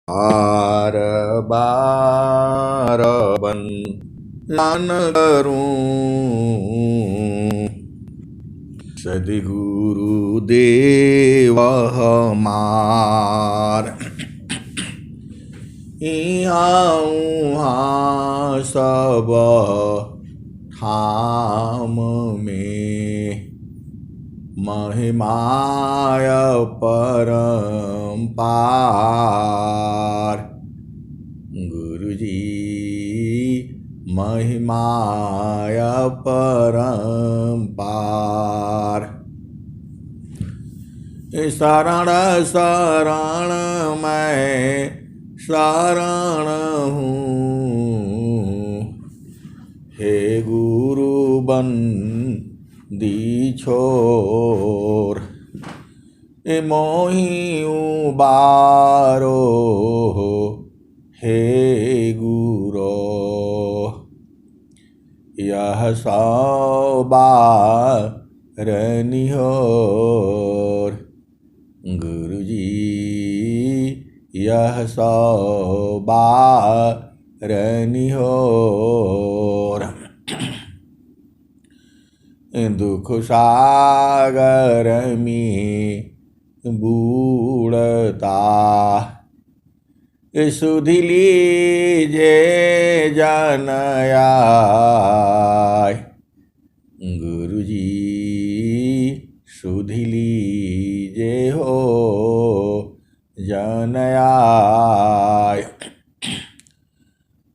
बार बार बंदन करूं, सद्गुरु देव हमार। इहाँ उहाँ सब ठाम में महिमाय परम्पार। गुरुजी महिमाय परम्पार। शरण शरण मैं शरण हूँ, हे गुरु बंदी छोर। मोहि उबारो हे गुरो, यह सौ बार निहोर। गुरुजी यह सौ बार निहोर। दुख सागर में बूढ़ता, सुधि लीजे जन आय। गुरुजी सुधि लीजे हो जन आय।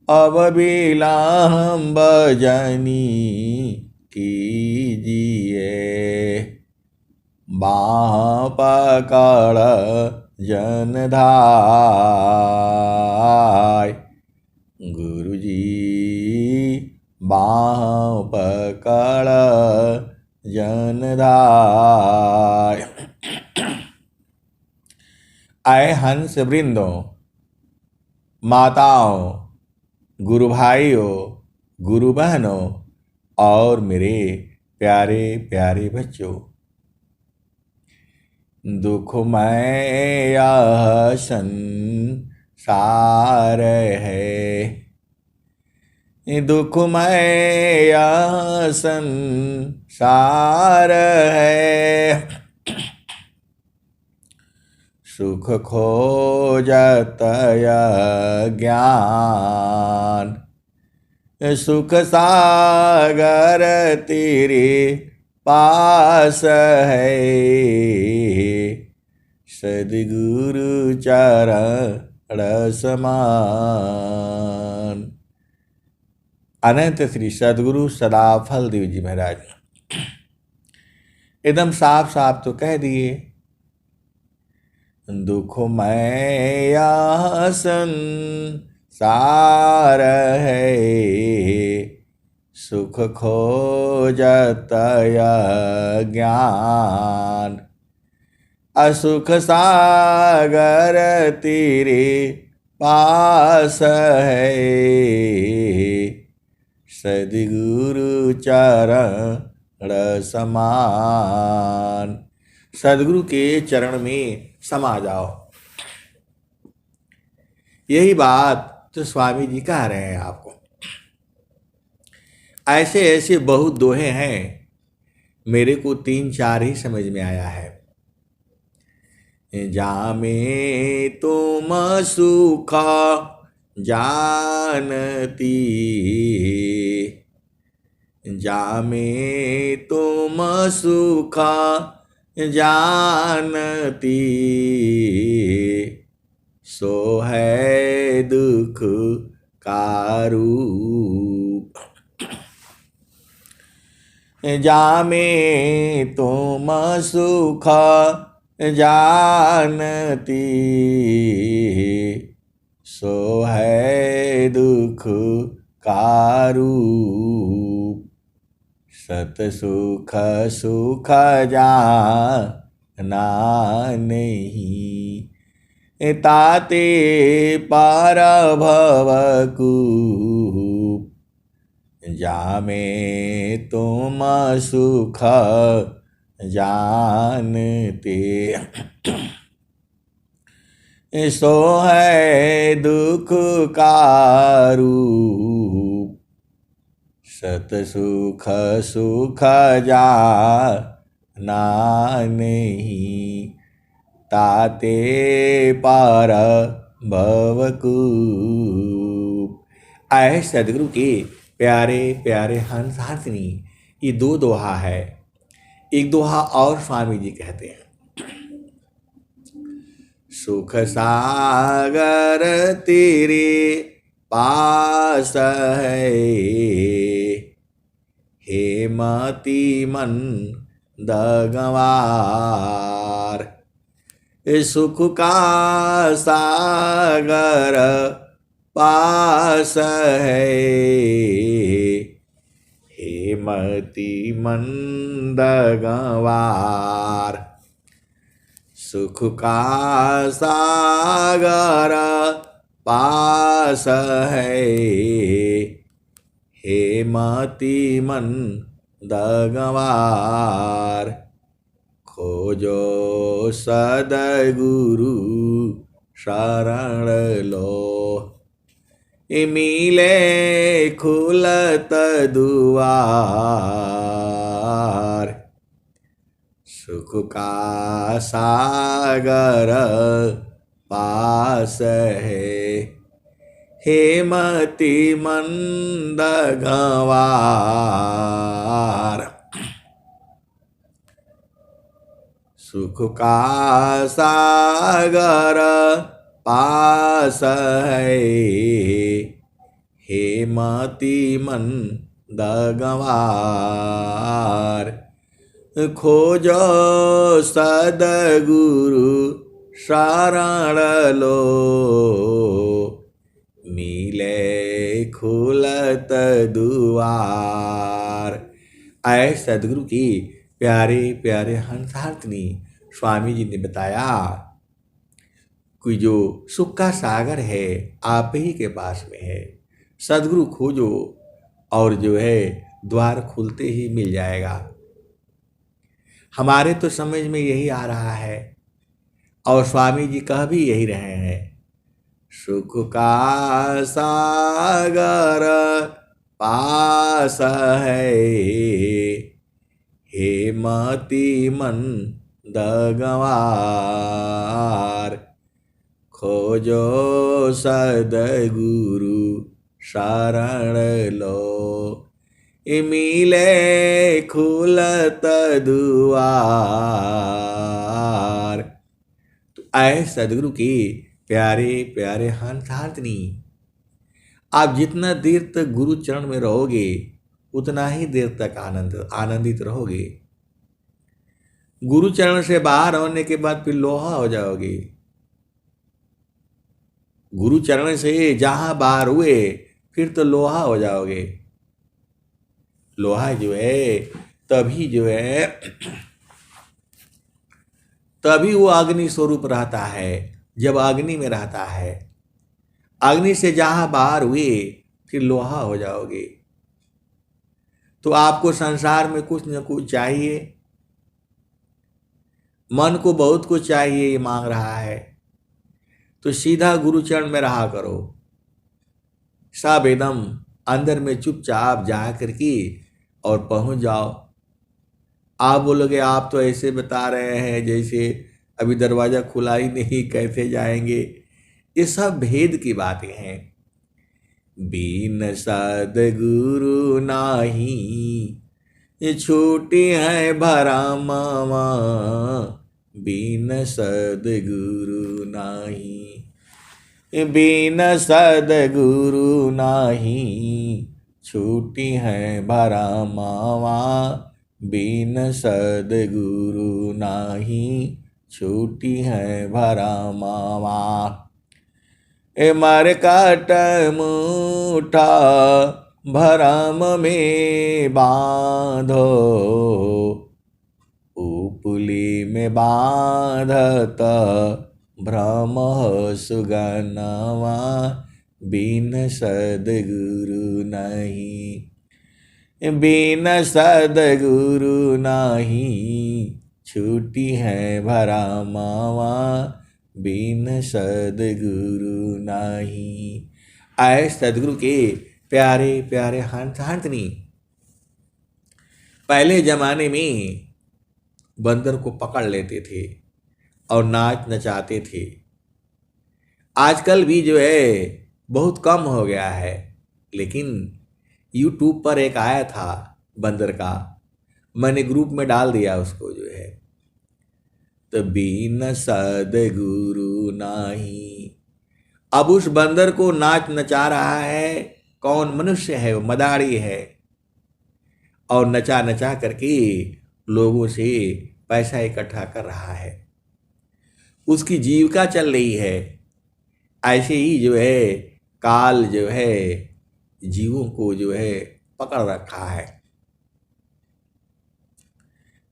अब विलंब जनी कीजिए, बाँह पकड़ जन धाय। गुरुजी बाँह पकड़ जन धाय। आए हंस वृंदों, माताओं, गुरु भाइयों, गुरु बहनों और मेरे प्यारे प्यारे बच्चों, दुखमय यह संसार है, दुखमय यह संसार है। सुख खोजत ज्ञान, सुख सागर तेरे पास है। सद्गुरु चरण समान। अनंत श्री सद्गुरु सदाफल देव जी महाराज एकदम साफ साफ तो कह दिए, दुखमय यह संसार है, सुख खोजत ज्ञान। असुख सागर तेरे पास है। सद्गुरु चरण समान। सद्गुरु के चरण में समा जाओ। यही बात तो स्वामी जी कह रहे हैं आपको। ऐसे ऐसे बहुत दोहे हैं, मेरे को 3-4 ही समझ में आया है। जामे तुम सुख जानती, जामे तुम सुख जानती, सो है दुख का रूप। जामे तुम सुख जानती, सो है दुख का रूप। सत सुख सुख जाना नहीं, ताते पार भव कूप। जामे तुम सुख जानते, सो है सुख का रूप, सत सुख सुख जाना नहीं, ताते पार भवकूप। आए सदगुरु के प्यारे प्यारे हंस हंसनी। ये दो दोहा है। एक दोहा और स्वामी जी कहते हैं, सुख सागर तेरे पास है, हे मति मन दगवार। सुख का सागर पास है, हे मति मंद गंवार। सुख का सागर पास है, हे मति मंद गंवार। खोजो सदगुरु शरण लो, मिले खुलत दुआर। सुख का सागर पास है, हे मति मंद गंवार। सुख का सागर पास है, हे मति मंद गंवार। खोजो सदगुरु शरण लो, मिले खुलत दुआर। आए सदगुरु की प्यारे प्यारे हंसार्थिनी। स्वामी जी ने बताया कि जो सुख का सागर है आप ही के पास में है। सदगुरु खोजो और जो है द्वार खुलते ही मिल जाएगा। हमारे तो समझ में यही आ रहा है और स्वामी जी कह भी यही रहे हैं, सुख का सागर पास है, हे मति मंद गंवार। खोजो सदगुरु शरण लो, मिले खुलत दुआर। तो आए सदगुरु की प्यारे प्यारे हंसार्थिनी। आप जितना देर तक गुरु चरण में रहोगे उतना ही देर तक आनंदित रहोगे। गुरु चरण से बाहर होने के बाद फिर लोहा हो जाओगे। गुरु चरण से जहां बाहर हुए फिर तो लोहा हो जाओगे। लोहा जो है तभी जो है तभी वो अग्नि स्वरूप रहता है जब अग्नि में रहता है। अग्नि से जहां बाहर हुए फिर लोहा हो जाओगे। तो आपको संसार में कुछ न कुछ चाहिए, मन को बहुत कुछ चाहिए, ये मांग रहा है, तो सीधा गुरुचरण में रहा करो। सब एकदम अंदर में चुपचाप जा करके और पहुंच जाओ। आप बोलोगे आप तो ऐसे बता रहे हैं जैसे अभी दरवाजा खुला ही नहीं, कैसे जाएंगे। ये सब भेद की बातें हैं। बिन सद्गुरु नाही छूटी है भरमवा, बिन सद्गुरु नाही, बिन सद्गुरु नाही छूटी है भरमवा, बिन सद्गुरु नाही छूटी है भरमवा। मरकट मुठा भरम में बांधो, उपली में बांधत भ्रम सुगनवा, बिन सद्गुरु नहीं, बिन सद्गुरु नहीं छूटी है भरमवा, बिन सदगुरु नाही। आए सदगुरु के प्यारे प्यारे हंस हंसनी। पहले जमाने में बंदर को पकड़ लेते थे और नाच नचाते थे। आजकल भी जो है बहुत कम हो गया है, लेकिन यूट्यूब पर एक आया था बंदर का, मैंने ग्रुप में डाल दिया उसको जो है। तो बिन सदगुरु नाही। अब उस बंदर को नाच नचा रहा है कौन? मनुष्य है, वो मदारी है, और नचा नचा करके लोगों से पैसा इकट्ठा कर रहा है, उसकी जीविका चल रही है। ऐसे ही जो है काल जो है जीवों को जो है पकड़ रखा है।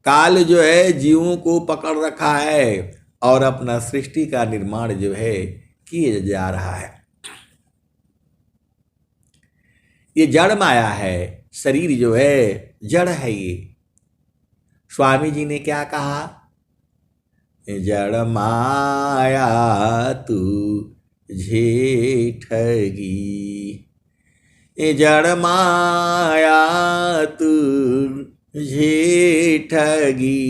काल जो है जीवों को पकड़ रखा है और अपना सृष्टि का निर्माण जो है किए जा रहा है। ये जड़ माया है, शरीर जो है जड़ है। ये स्वामी जी ने क्या कहा? जड़ माया तू ठगी, जड़ माया तू ठगी,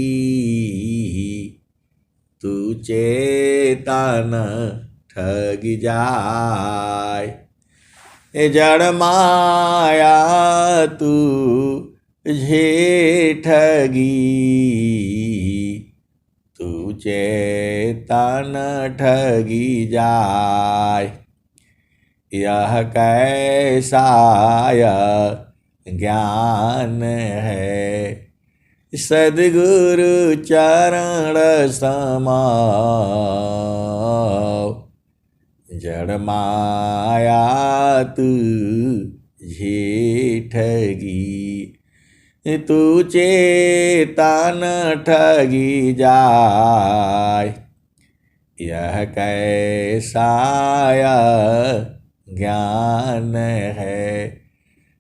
तू चेतन ठग जाय। जड़ माया तू ठगी, तू चेतन ठगी जाय। यह कैसा ज्ञान है, सद्गुरु चरण समाओ। जड़ माया तू ठगी, तू चेतन ठगी जाय। यह कैसा ज्ञान है,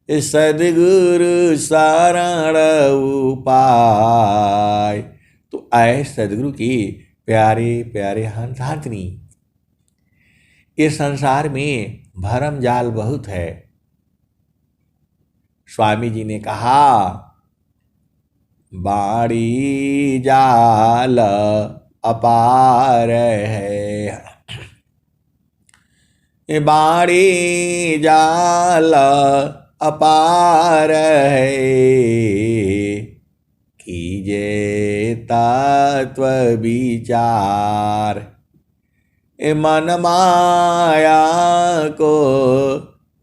सद्गुरु शरण उपाय। तो आए सद्गुरु की प्यारे प्यारे हंस हंसनी। इस संसार में भरम जाल बहुत है। स्वामी जी ने कहा बाड़ी जाल अपार है, बाड़ी जाल अपार है, कीजे तत्व विचार। मन माया को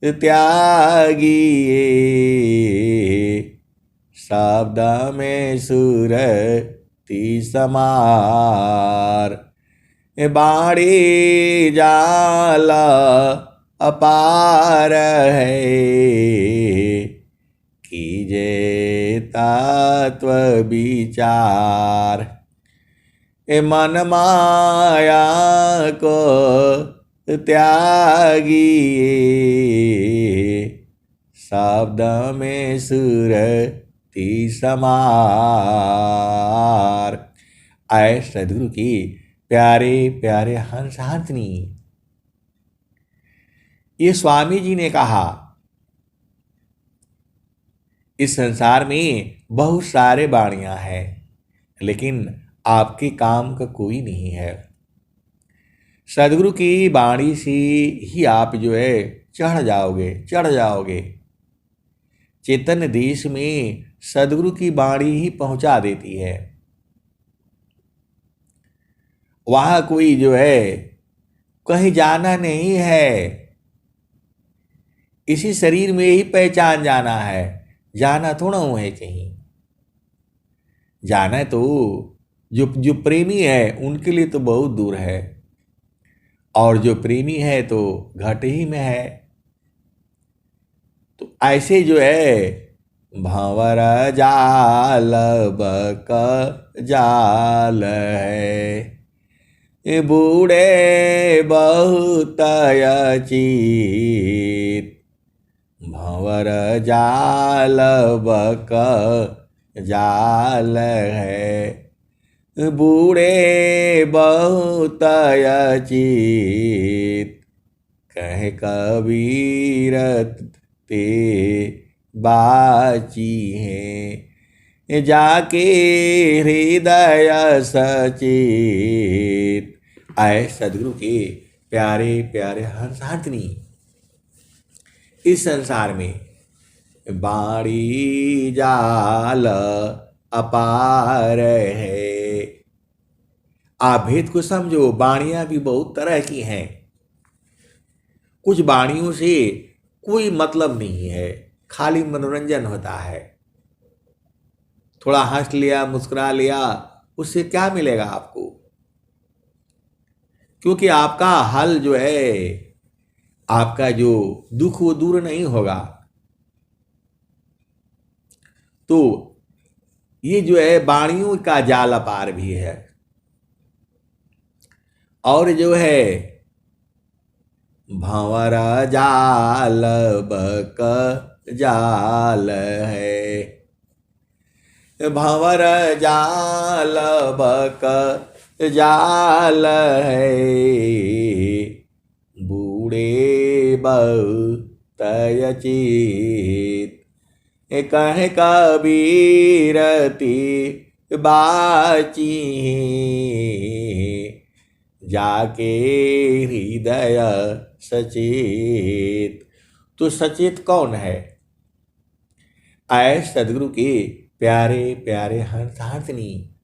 त्यागिए, शब्द में सुरति समार। बाड़ी जाल अपार है, कीजे तत्व विचार। मन माया को त्यागिए, शब्द में सुरति समार। आए सद्गुरु की प्यारे प्यारे हंस हंसनी। ये स्वामी जी ने कहा इस संसार में बहुत सारे वाणियां हैं, लेकिन आपके काम का कोई नहीं है। सद्गुरु की वाणी से ही आप जो है चढ़ जाओगे। चेतन देश में सद्गुरु की वाणी ही पहुंचा देती है। वहां कोई जो है कहीं जाना नहीं है, इसी शरीर में ही पहचान जाना है। जाना थोड़ा है कहीं। जाना तो जो प्रेमी है उनके लिए तो बहुत दूर है, और जो प्रेमी है तो घट ही में है। तो ऐसे जो है भंवर जाल बक जाल है, बूढ़े बहुत अचीत। भंवर जाल बक जाल है, बूढ़े बहुत अचित, कहे कबीर ते बाची है, जाके हृदय सचेत। आए सदगुरु के प्यारे प्यारे हंसार्थिनी, इस संसार में बाणी जाल अपार है। आप भेद को समझो, बाणियां भी बहुत तरह की हैं। कुछ बाणियों से कोई मतलब नहीं है, खाली मनोरंजन होता है। थोड़ा हंस लिया, मुस्कुरा लिया, उससे क्या मिलेगा आपको? क्योंकि आपका हल जो है, आपका जो दुख वो दूर नहीं होगा। तो ये जो है बाणियों का जाल अपार भी है। और जो है भंवर जाल बक जाल है, भंवर जाल बक जाल है, बूढ़े बहुत अचित, कहे कबीर ते बाची, जाके हृदय सचेत। तो सचेत कौन है? आए सदगुरु के प्यारे प्यारे हंसार्थिनी,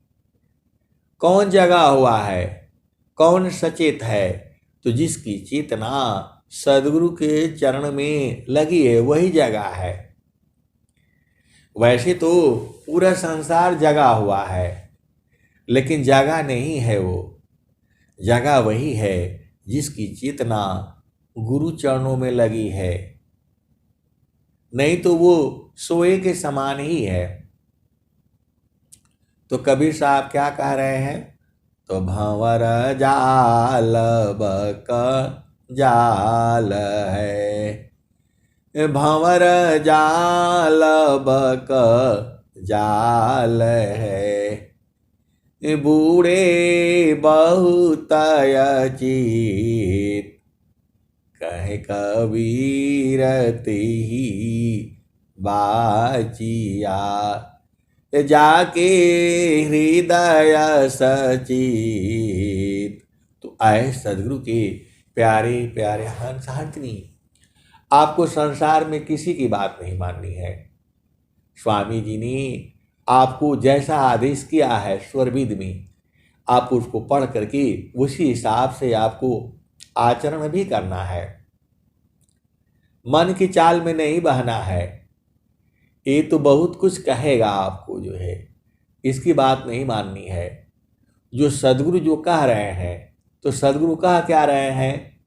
कौन जगा हुआ है, कौन सचेत है? तो जिसकी चेतना सदगुरु के चरण में लगी है वही जगा है। वैसे तो पूरा संसार जगा हुआ है, लेकिन जगा नहीं है वो। जगा वही है जिसकी चेतना गुरु चरणों में लगी है, नहीं तो वो सोए के समान ही है। तो कबीर साहब क्या कह रहे हैं? तो भंवर जाल बक जाल है, भंवर जाल बक जाल है, बूढ़े बहुत अचित, कहे कबीर तेहि बाचिया, जाके हृदय सचित। तो आए सदगुरु के प्यारे प्यारे हंसार्थिनी, आपको संसार में किसी की बात नहीं माननी है। स्वामी जी ने आपको जैसा आदेश किया है स्वरविद में, आप उसको पढ़ करके उसी हिसाब से आपको आचरण भी करना है। मन की चाल में नहीं बहना है। ये तो बहुत कुछ कहेगा आपको, जो है इसकी बात नहीं माननी है। जो सदगुरु जो कह रहे हैं, तो सदगुरु कह क्या रहे हैं?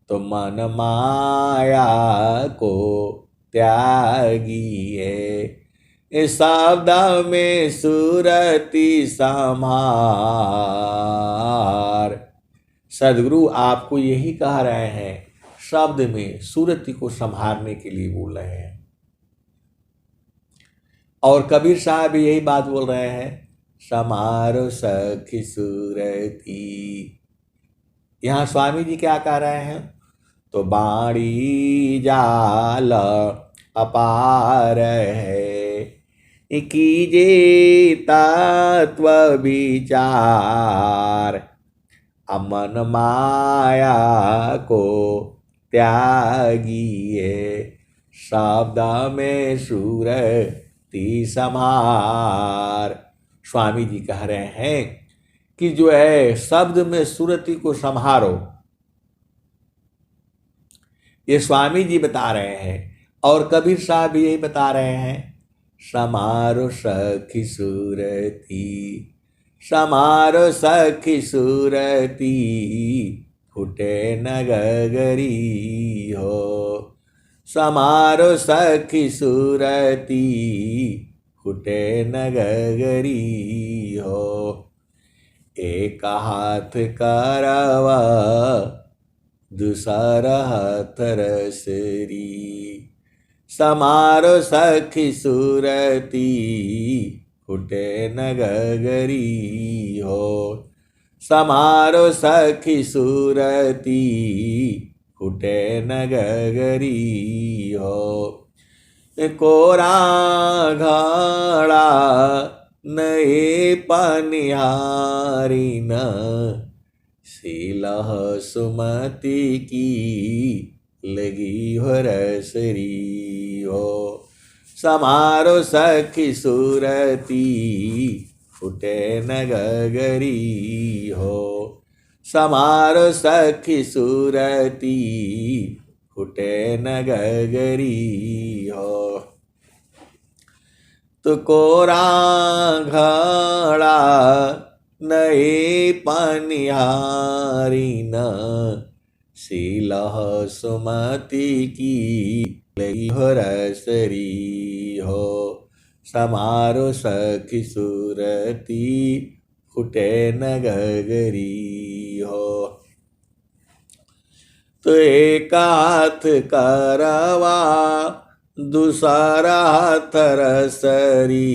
तो मन माया को त्यागिए, शब्द में सुरति समार। सदगुरु आपको यही कह रहे हैं, शब्द में सुरति को संभालने के लिए बोल रहे हैं। और कबीर साहब भी यही बात बोल रहे हैं, समारो सखी सुरति। यहाँ स्वामी जी क्या कह रहे हैं? तो बाणी जाल अपार है, कीजे तत्व विचार, अमन माया को त्यागिए, शब्द में सुरति समार। स्वामी जी कह रहे हैं कि जो है शब्द में सुरति को संहारो। ये स्वामी जी बता रहे हैं, और कबीर साहब भी यही बता रहे हैं, समारो सखी सुरति, समारो सखी सुरति, फूटे न गगरी हो, समारो सखी सुरति, फूटे न गगरी हो, एक हाथ करवा दूसरा हाथ रसरी, समारो सखी सुरति, फूटे न गगरी हो। समारो सखी सूरती फूटे न गगरी हो। कोरा घड़ा नए पनिहारी न शीलह सुमति की लगी हो रसरी हो। समारो सखी सूरती फूटे न गगरी हो। समारो सखी सूरती फूटे न गगरी हो। तो कोरा घड़ा नए पनिहारी न शीलह सुमति की लगी हो रसरी हो। समारो सखी सूरती फूटे न गगरी हो। तो एक हाथ करवा दूसरा हाथ रसरी।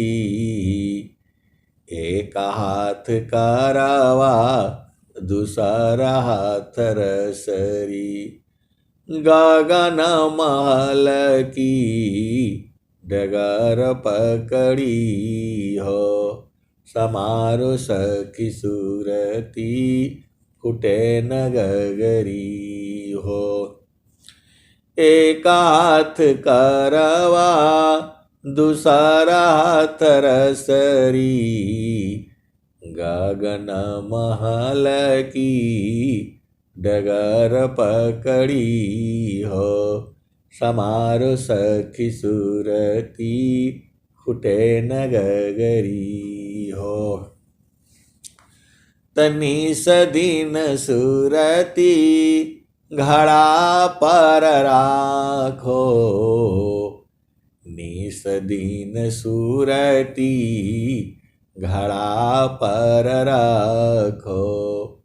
एक हाथ करवा दूसरा हाथ रसरी। गगन महल की डगर पकड़ी हो। समारो सखी सूरती फूटे न गगरी हो। एक हाथ करवा दूसरा हाथ रसरी। गगन महल की डगर पकड़ी हो। समारो सखी सूरती फूटे न गगरी हो। तनी सदीन सूरती घड़ा पर राखो। निस दीन सूरती घड़ा पर राखो।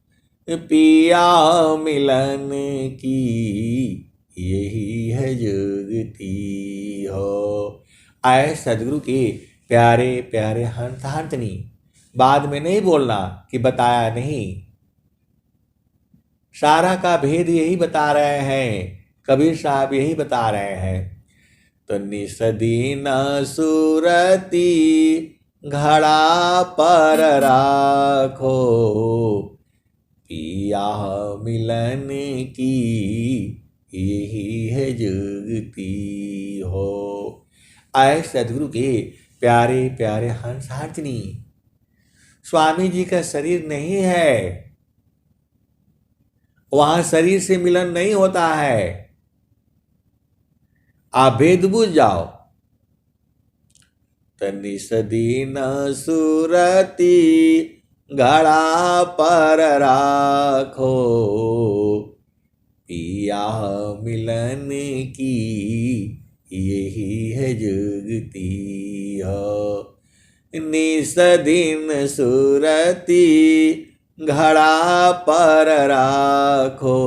पिया मिलन की यही है जुगती हो। आए सदगुरु के प्यारे प्यारे हंस हंसनी, बाद में नहीं बोलना कि बताया नहीं। सारा का भेद यही बता रहे हैं, कबीर साहब यही बता रहे हैं। तो निसदीन सूरती घड़ा पर राखो। पिया मिलन की यही है जुगती हो। आए सदगुरु के प्यारे प्यारे हंस हंसनी, स्वामी जी का शरीर नहीं है, वहां शरीर से मिलन नहीं होता है। आप भेद बुझ जाओ। तनि सदीन सूरती घड़ा पर राखो। पिया मिलन की यही है जुगती हो। निसदीन सूरती घड़ा पर राखो।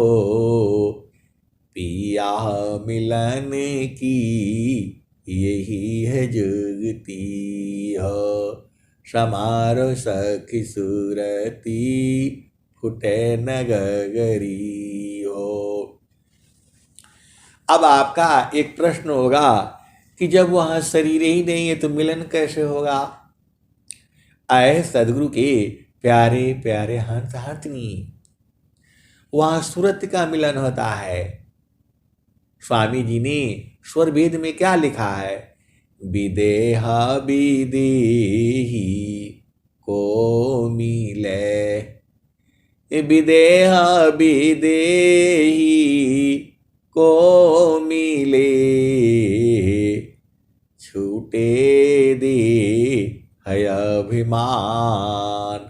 पिया मिलन की यही है जुगती हो। समारो सखी सूरती फूटे न गगरी हो। अब आपका एक प्रश्न होगा कि जब वहां शरीर ही नहीं है तो मिलन कैसे होगा। आए सदगुरु के प्यारे प्यारे हंस हंसनी, वहां सूरत का मिलन होता है। स्वामी जी ने स्वर वेद में क्या लिखा है? विदेहा विदेही को मिले। विदेहा विदेही को मिले। छूटे दे है अभिमान।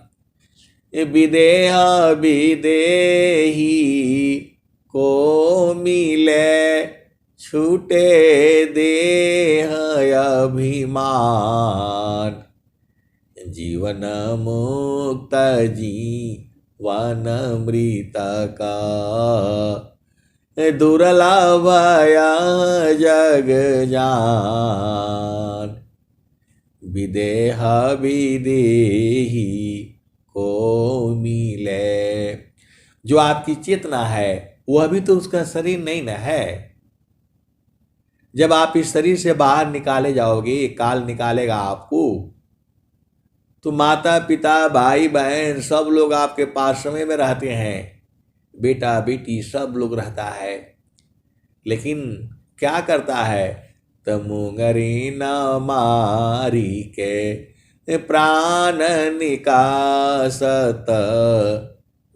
विदेहा विदेही को मिले। छूटे देह अभिमान। जीवन मुक्त जीवन मृत का। दुर्लभ जग जान। विदेह विदेही को मिले। जो आपकी चेतना है वह भी तो उसका शरीर नहीं न है। जब आप इस शरीर से बाहर निकाले जाओगे, काल निकालेगा आपको, तो माता पिता भाई बहन सब लोग आपके पास समय में रहते हैं, बेटा बेटी सब लोग रहता है। लेकिन क्या करता है, तमुंगरी न मारी के प्राण निकासत,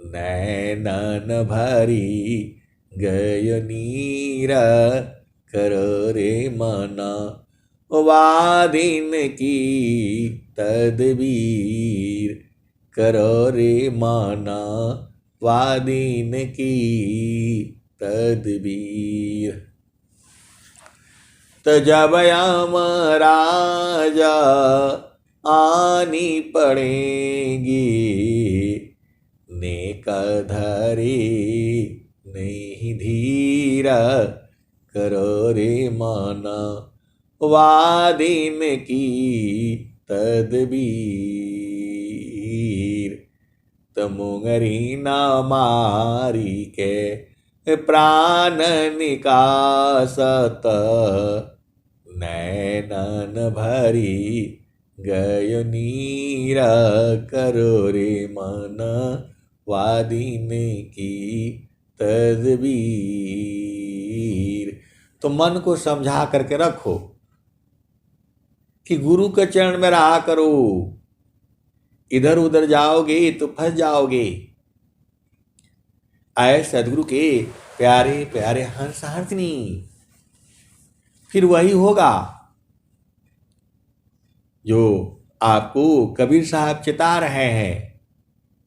नैनन भरी गय नीर करो रे मना, वादिन की तदबीर करो रे माना, वादिन की तदबीर। तो जब यम राजा आनी पड़ेगी, नेक धरी नहीं धीरा करो रे माना, वादिन की तदबीर। तमुंगरी न मारी के प्राण निकासत, नैनन भरी गय नीर करो रे मन, वादिन की तदबीर। तो मन को समझा करके रखो कि गुरु के चरण में रहा करो। इधर उधर जाओगे तो फंस जाओगे। आए सदगुरु के प्यारे प्यारे हंस हंसनी, फिर वही होगा जो आपको कबीर साहब चिता रहे हैं।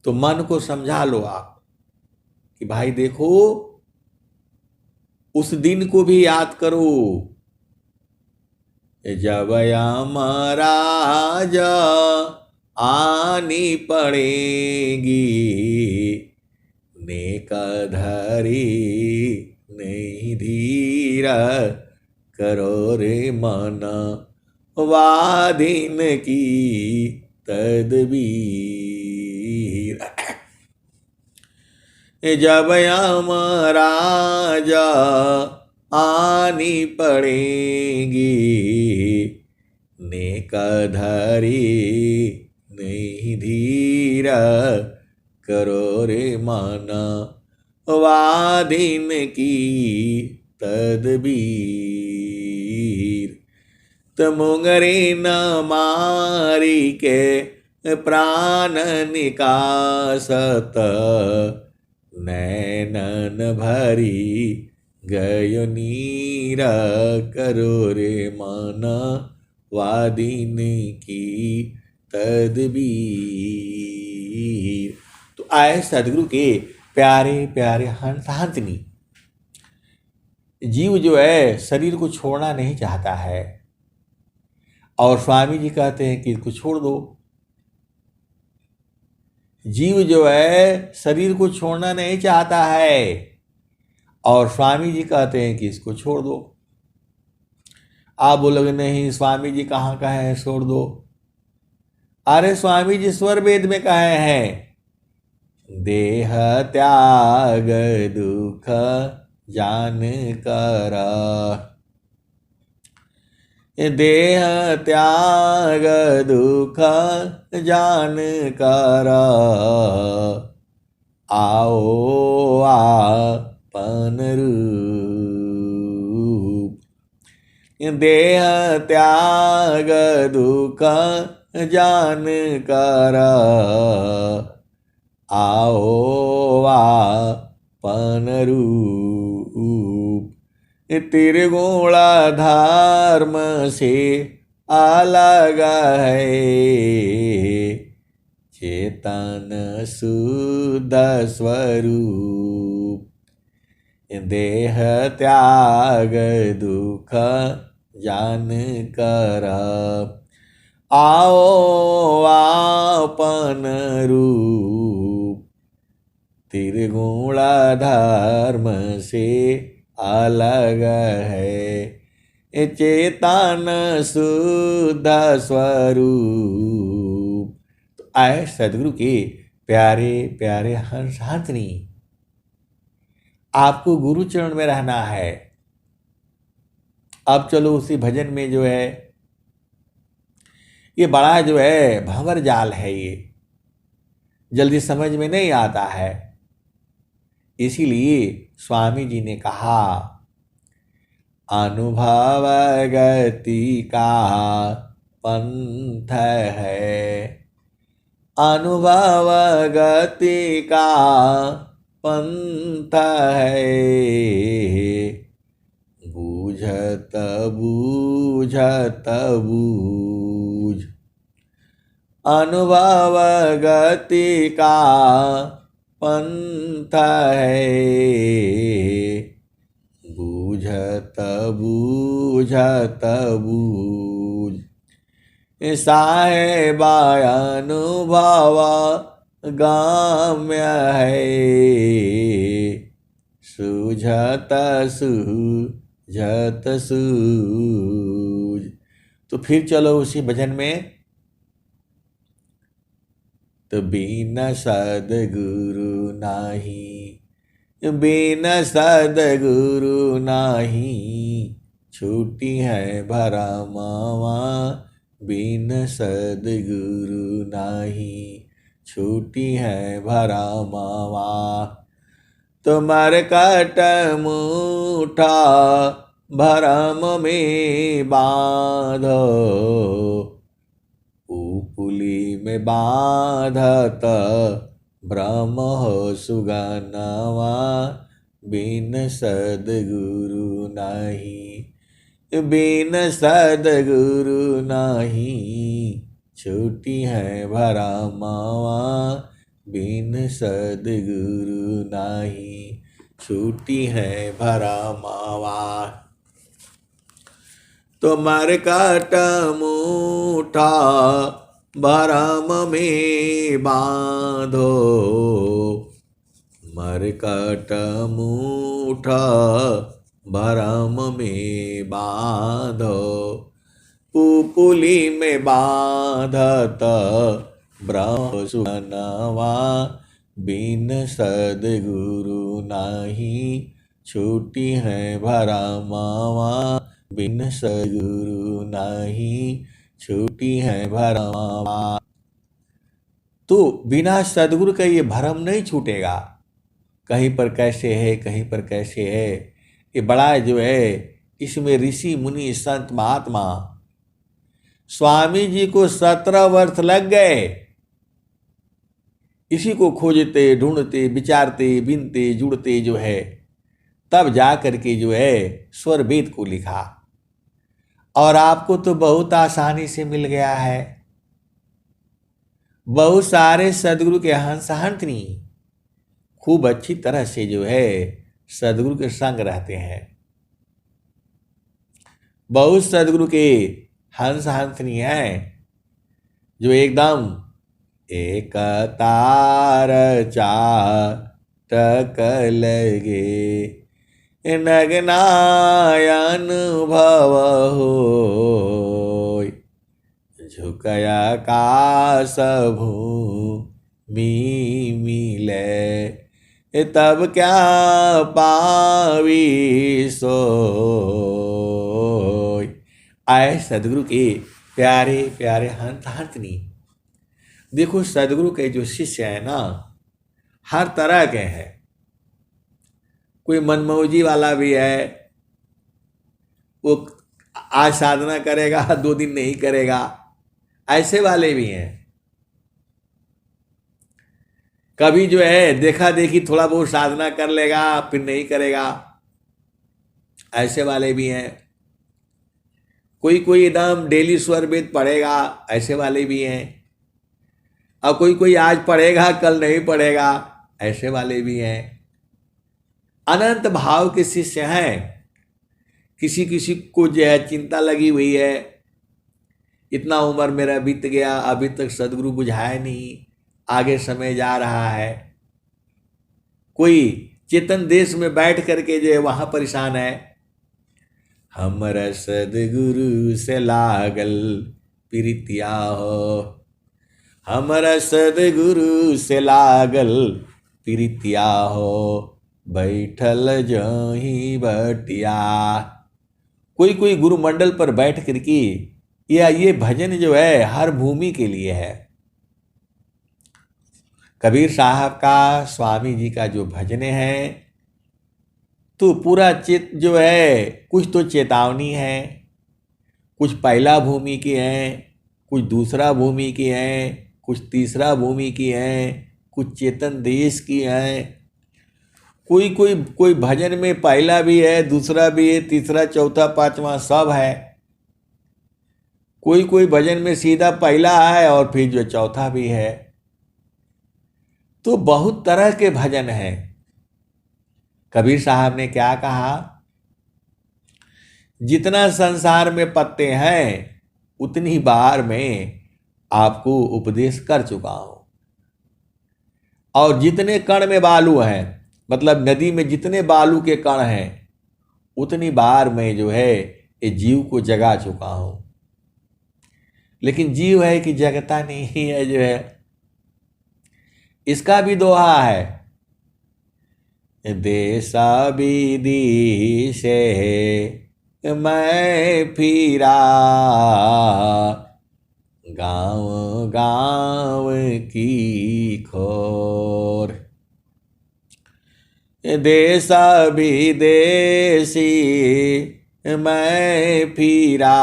तो मन को समझा लो आप कि भाई देखो, उस दिन को भी याद करो जब यमराज आनी पड़ेगी, नेक धरी नहीं धीरा करो रे मना, वादिन की तदबीर। जब यमराज आनी पड़ेगी, नेक धरी नहीं धीरा करो रे माना, वादिन की तदबीर। तमुंगरी न मारी के प्राण निकासत, नैनन भरी गय नीर करो रे माना, वादिन की तदबीर। तो आए सदगुरु के प्यारे प्यारे हंस हंसनी, जीव जो है शरीर को छोड़ना नहीं चाहता है, और स्वामी जी कहते हैं कि इसको छोड़ दो। जीव जो है शरीर को छोड़ना नहीं चाहता है, और स्वामी जी कहते हैं कि इसको छोड़ दो। आप बोलोगे नहीं स्वामी जी कहाँ कहे हैं छोड़ दो। अरे स्वामी जी स्वर वेद में कहे हैं, देह त्याग दुख जान कर, देह त्याग दुख जान कर, आओ आपन रूप। देह त्याग दुख जान कर, आओ आपन रूप। त्रिगुण धर्म से अलग है, चेतन शुद्ध स्वरूप। देह त्याग दुख जान कर, आओ आपन रूप। त्रिगुण धर्म से अलग है, चेतन शुद्ध स्वरूप। तो आए सदगुरु के प्यारे प्यारे हंस हंसनी, आपको गुरु चरण में रहना है। अब चलो उसी भजन में जो है, ये बड़ा जो है भंवर जाल है, ये जल्दी समझ में नहीं आता है। इसीलिए स्वामी जी ने कहा, अनुभव गति का पंथ है, अनुभव गति का पंथ है, बूझत बूझत बूझ, अनुभव गति का पंथ है, बूझत बूझत बूझ, साहेबा अनुभव गाम्य है, सूझत सूझत सूझ। तो फिर चलो उसी भजन में, तो बिन सद्गुरु नाही, बिन सद्गुरु नाही, छूटी है भरमावा, बिन सद्गुरु नाही, छूटी है भरमावा। तुमर कट मुठा भरम में बांधो, पुली में बांधत ब्रह्म हो सुगनवा, बिन सद्गुरु नाही, बिन सद्गुरु नाही, छूटी है भरमावा, बिन सद्गुरु नाही, छूटी है भरमावा। तो मरकट मुठा भरम में बांधो, मरकट मुठा भरम में बांधो, पुपुली में बांधत ब्रह्म सुनवा, बिन सद्गुरु नाही, छूटी है भरमावा, बिन सद्गुरु नाही, छूटी है भरमावा। तो बिना सद्गुरु का ये भरम नहीं छूटेगा। कहीं पर कैसे है, कहीं पर कैसे है, ये बड़ा जो है, इसमें ऋषि मुनि संत महात्मा, स्वामी जी को 17 वर्ष लग गए इसी को खोजते ढूंढते विचारते बिनते जुड़ते जो है, तब जा करके जो है स्वर वेद को लिखा। और आपको तो बहुत आसानी से मिल गया है। बहुत सारे सदगुरु के हंस हंसनी खूब अच्छी तरह से जो है सदगुरु के संग रहते हैं। बहुत सदगुरु के हंस हंसनी हैं जो एकदम एक तार चाटक लगे, नगनायन भव होय, झुकया काश भूमि मिले, तब क्या पावी सोय। आए सदगुरु के प्यारे प्यारे हंस हंसनी। देखो सदगुरु के जो शिष्य है ना, हर तरह के हैं। कोई मनमौजी वाला भी है, वो आज साधना करेगा 2 दिन नहीं करेगा, ऐसे वाले भी हैं। कभी जो है देखा देखी थोड़ा बहुत साधना कर लेगा फिर नहीं करेगा, ऐसे वाले भी हैं। कोई कोई एकदम डेली स्वर वेद पढ़ेगा, ऐसे वाले भी हैं। और कोई कोई आज पढ़ेगा कल नहीं पढ़ेगा, ऐसे वाले भी हैं। अनंत भाव के शिष्य हैं। किसी किसी को जो है चिंता लगी हुई है, इतना उम्र मेरा बीत गया अभी तक सदगुरु बुझाया नहीं, आगे समय जा रहा है। कोई चेतन देश में बैठ करके जो है वहाँ परेशान है, हमरा सदगुरु से लागल प्रीतिया हो, हमरा सदगुरु से लागल प्रीतिया हो, बैठल जही बटिया। कोई कोई गुरु मंडल पर बैठ करके या ये भजन जो है हर भूमि के लिए है। कबीर साहब का, स्वामी जी का जो भजन है तो पूरा चित जो है, कुछ तो चेतावनी है, कुछ पहला भूमि की हैं, कुछ दूसरा भूमि की हैं, कुछ तीसरा भूमि की हैं, कुछ चेतन देश की हैं। कोई कोई कोई भजन में पहला भी है, दूसरा भी है, तीसरा चौथा पांचवा सब है। कोई कोई भजन में सीधा पहला है और फिर जो चौथा भी है। तो बहुत तरह के भजन हैं। कबीर साहब ने क्या कहा, जितना संसार में पत्ते हैं उतनी बार में आपको उपदेश कर चुका हूं, और जितने कण में बालू हैं, मतलब नदी में जितने बालू के कण हैं उतनी बार में जो है ये जीव को जगा चुका हूं। लेकिन जीव है कि जगता नहीं है जो है। इसका भी दोहा है, देशा विदेशे मैं फिरा, गांव गांव की खोर। देशा विदेशी मैं फिरा,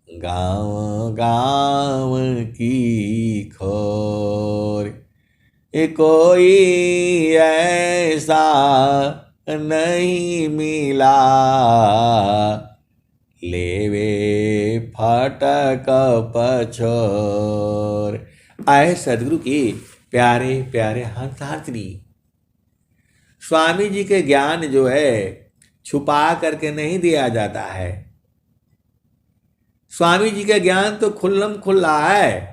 गांव गांव की खोर। कोई ऐसा नहीं मिला, लेवे फाटक पछोर। आए सदगुरु की प्यारे प्यारे हंसार्थिनी। स्वामी जी के ज्ञान जो है छुपा करके नहीं दिया जाता है। स्वामी जी का ज्ञान तो खुल्लम खुल्ला है।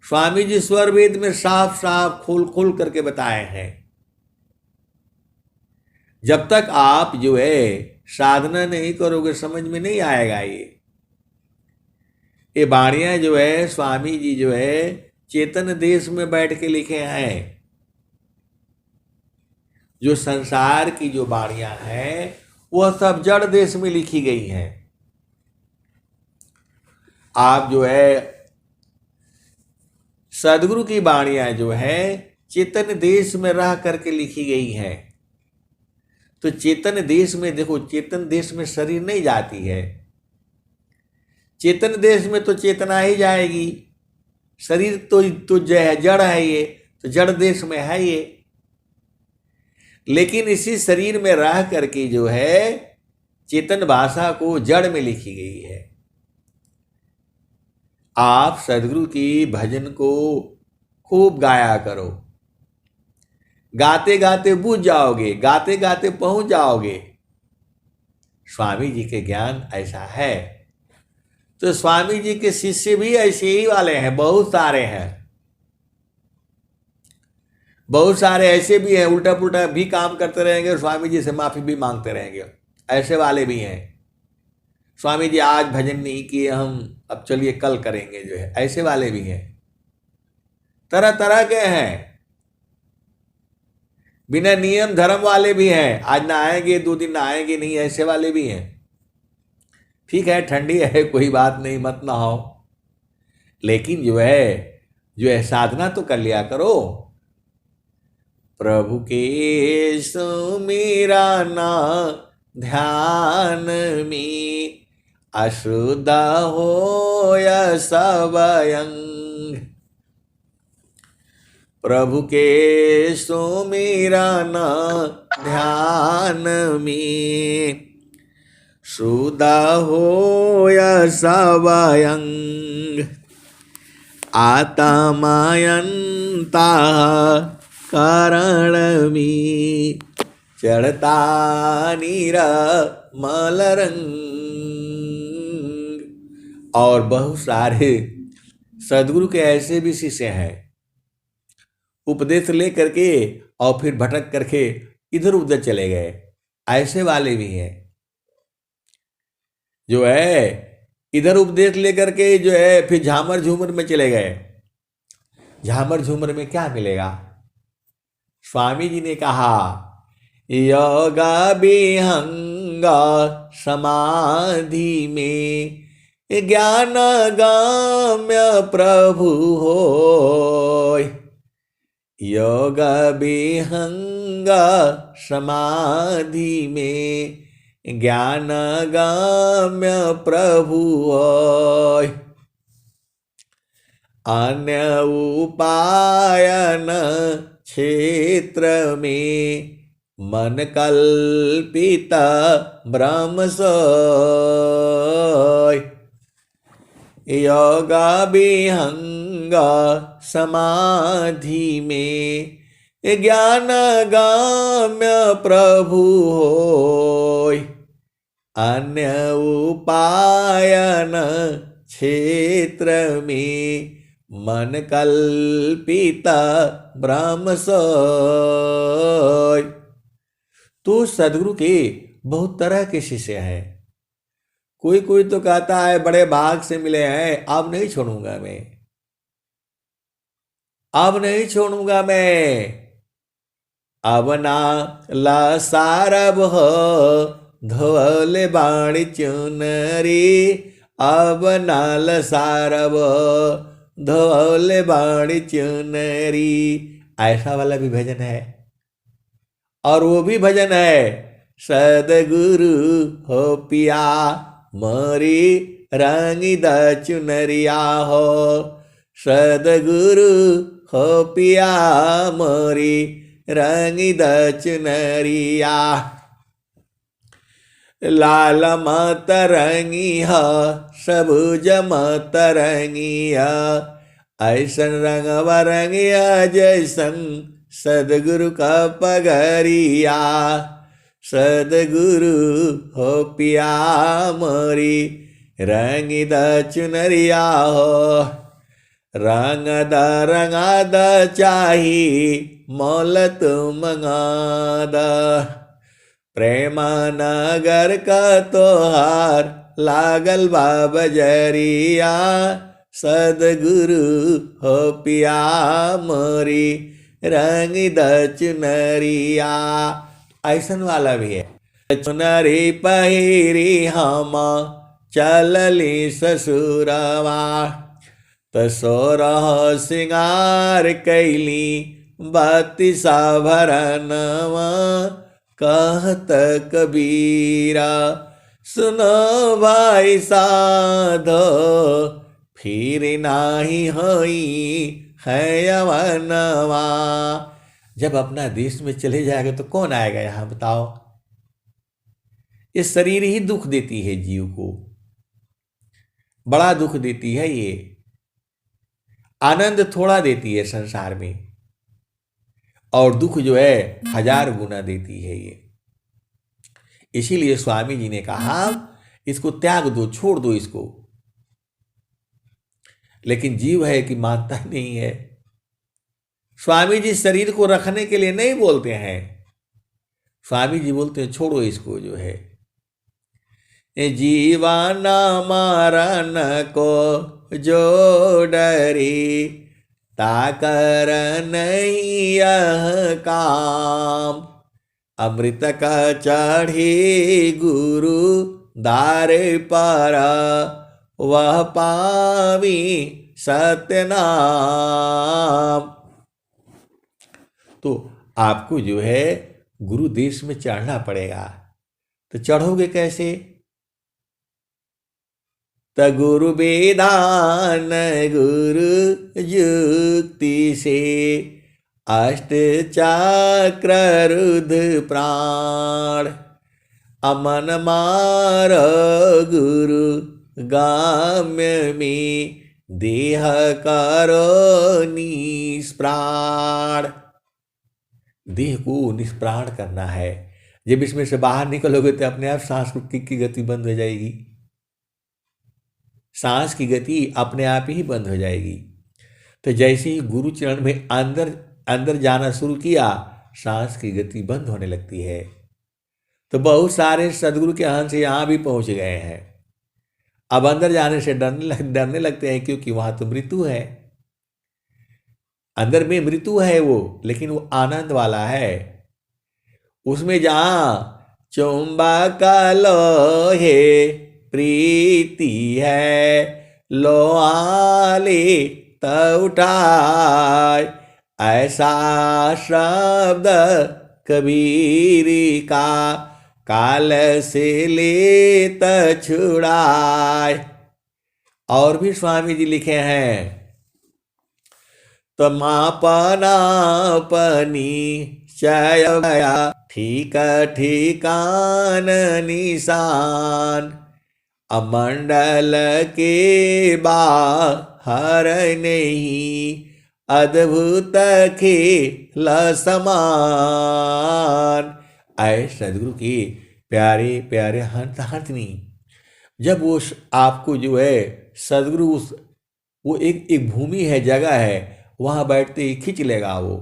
स्वामी जी स्वर वेद में साफ साफ खोल खोल करके बताए हैं। जब तक आप जो है साधना नहीं करोगे समझ में नहीं आएगा। ये बाणियां जो है स्वामी जी जो है चेतन देश में बैठ के लिखे हैं। जो संसार की जो बाणियां हैं वह सब जड़ देश में लिखी गई हैं। आप जो है सदगुरु की बाणियां जो है चेतन देश में रह करके लिखी गई हैं। तो चेतन देश में देखो, चेतन देश में शरीर नहीं जाती है। चेतन देश में तो चेतना ही जाएगी। शरीर तो जड़ है, ये तो जड़ देश में है ये। लेकिन इसी शरीर में रह करके जो है चेतन भाषा को जड़ में लिखी गई है। आप सदगुरु की भजन को खूब गाया करो। गाते गाते बुझ जाओगे, गाते गाते पहुंच जाओगे। स्वामी जी के ज्ञान ऐसा है। तो स्वामी जी के शिष्य भी ऐसे ही वाले हैं, बहुत सारे हैं। बहुत सारे ऐसे भी हैं उल्टा पुल्टा भी काम करते रहेंगे और स्वामी जी से माफी भी मांगते रहेंगे। ऐसे वाले भी हैं। स्वामी जी आज भजन नहीं किए हम, अब चलिए कल करेंगे जो है, ऐसे वाले भी हैं। तरह तरह के हैं। बिना नियम धर्म वाले भी हैं। आज नहाएंगे 2 दिन नहाएंगे नहीं, ऐसे वाले भी हैं। ठीक है ठंडी है कोई बात नहीं, मत नहाओ, लेकिन जो है साधना तो कर लिया करो। प्रभु के सुमिरना ध्यान में अशुद्ध होय सब अंग। प्रभु के सुमिरन ध्यान में शुद्ध होय सब अंग। आत्मायंता करण में चढ़ता निर्मल रंग। और बहुत सारे सदगुरु के ऐसे भी शिष्य हैं, उपदेश ले करके और फिर भटक करके इधर उधर चले गए। ऐसे वाले भी हैं जो है इधर उपदेश लेकर के जो है फिर झामर झूमर में चले गए। झामर झूमर में क्या मिलेगा? स्वामी जी ने कहा योग विहंग समाधि में ज्ञान गाम्य प्रभु होय। योग विहंग समाधि में ज्ञान गाम्य प्रभु होय। अन्य उपायन क्षेत्र में मन कल्पित ब्रह्म सोय। योग विहंग समाधि में ज्ञान गाम्य प्रभु होय। अन्य उपायन क्षेत्र में मन कल्पित ब्रह्म सोय। तो सदगुरु के बहुत तरह के शिष्य हैं। कोई कोई तो कहता है बड़े भाग से मिले हैं, अब नहीं छोड़ूंगा मैं, अब नहीं छोड़ूंगा मैं। अब ना ला सारब हो धोले बाणी चुनरी। अब नाल सारब धोले बाणी चुनरी। ऐसा वाला भी भजन है। और वो भी भजन है सदगुरु हो पिया मोरी रंगी द चुनरिया हो। सदगुरु हो पिया मोरी रंगी द चुनरिया। लाल मत रंगी है सबुज मत रंगी है। ऐसन रंग बरंगिया जैसन सदगुरु का पगरिया। सदगुरु हो पिया मोरी रंगी द चुनरिया हो। रंग द रंगा द चाही मोल तुम मंगा द। प्रेम नगर का तोहार लागल बा बजरिया। सदगुरु हो पिया मोरी रंगी द चुनरिया। ऐसन वाला भी है। चुनरी पहिरी हम चलली ससुरवा। तसोरह सिंगार कैली बत्ती सा भरनवा। कहत कबीरा सुनो भाई साधो फिर नाही होई है यवनवा। जब अपना देश में चले जाएगा तो कौन आएगा यहां बताओ? ये शरीर ही दुख देती है जीव को, बड़ा दुख देती है। ये आनंद थोड़ा देती है संसार में, और दुख जो है 1000 गुना देती है ये। इसीलिए स्वामी जी ने कहा इसको त्याग दो, छोड़ दो इसको। लेकिन जीव है कि मानता ही नहीं है। स्वामी जी शरीर को रखने के लिए नहीं बोलते हैं। स्वामी जी बोलते हैं छोड़ो इसको जो है। जीवाना मारन को जो डरी ताकर नहीं यह काम। अमृत का चढ़ी गुरु दारे पर वह पावी सत्यनाम। तो आपको जो है गुरु देश में चढ़ना पड़ेगा। तो चढ़ोगे कैसे? त गुरु वेदान गुरु युक्ति से अष्ट चक्र रुद्र प्राण। अमन मार गुरु गाम्य में देह करो निष्प्राण। देह को निष्प्राण करना है। जब इसमें से बाहर निकलोगे तो अपने आप सांस की गति बंद हो जाएगी। सांस की गति अपने आप ही बंद हो जाएगी। तो जैसे ही गुरु चरण में अंदर अंदर जाना शुरू किया, सांस की गति बंद होने लगती है। तो बहुत सारे सदगुरु के हंस यहाँ भी पहुंच गए हैं। अब अंदर जाने से डरने लगते हैं, क्योंकि वहां तो मृत्यु है। अंदर में मृत्यु है वो, लेकिन वो आनंद वाला है। उसमें जहां चुंबक लोहे प्रीति है, लोहाले त उठाए, ऐसा शब्द कबीर का, काल से लेत छुड़ाए। और भी स्वामी जी लिखे हैं, तो मापना पनी चय भया, ठीक ठिकान निशान, अमंडल के बाहर नहीं, अद्भुत खेल समान। आए सदगुरु की प्यारे प्यारे हंस हंसनी, जब वो आपको जो है सदगुरु वो एक भूमि है, जगह है, वहां बैठते ही खींच लेगा। वो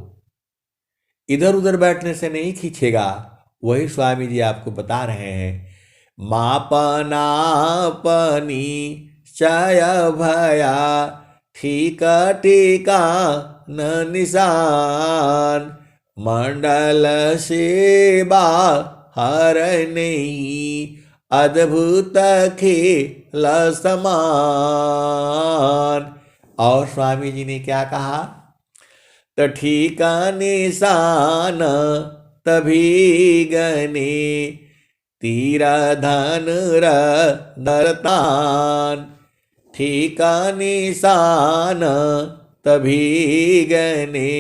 इधर उधर बैठने से नहीं खींचेगा। वही स्वामी जी आपको बता रहे हैं, मापना पनी चय भया, ठीक टीका न निशान, मंडल से बाहर नहीं, अद्भुत खेल समान। और स्वामी जी ने क्या कहा, तो ठीका निशान तभी गने, तीरा धन दरतान, ठीका निशान तभी गने,